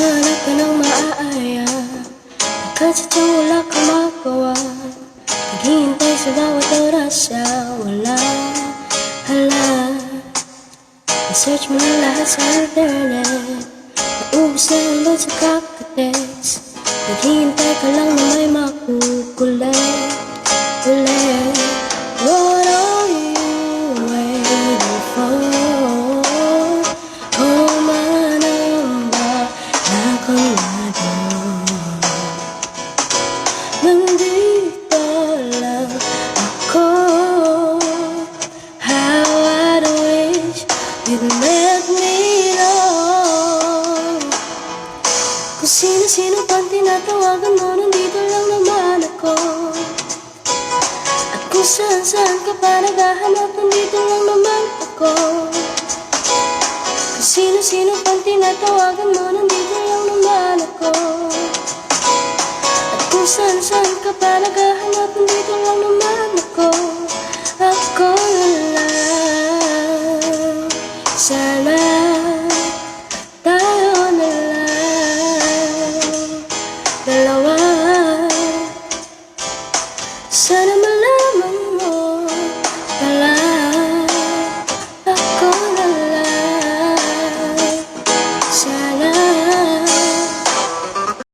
Naghahanap ka ng maaaya, nagkatsadyang wala kang magawa. Naghihintay sa bawat oras siya, wala, hala. I-search mo na lahat sa internet, naubos na ang load sa kakatext. Naghihintay ka lang na may makukulit ulit. What are you waiting for? Nandito lang ako. How I'd wish you'd let me know. Kung sino-sino pang tinatawagan mo, nandito lang naman ako. At kung saan-saan ka pa naghahanap, nandito lang naman ako. Kung sino-sino pang tinatawagan mo, nandito lang naman ako. Kung saan-saan ka pa naghahanap, nandito lang naman ako. Ako lang. Sana tayo na lang dalawa. Sana malaman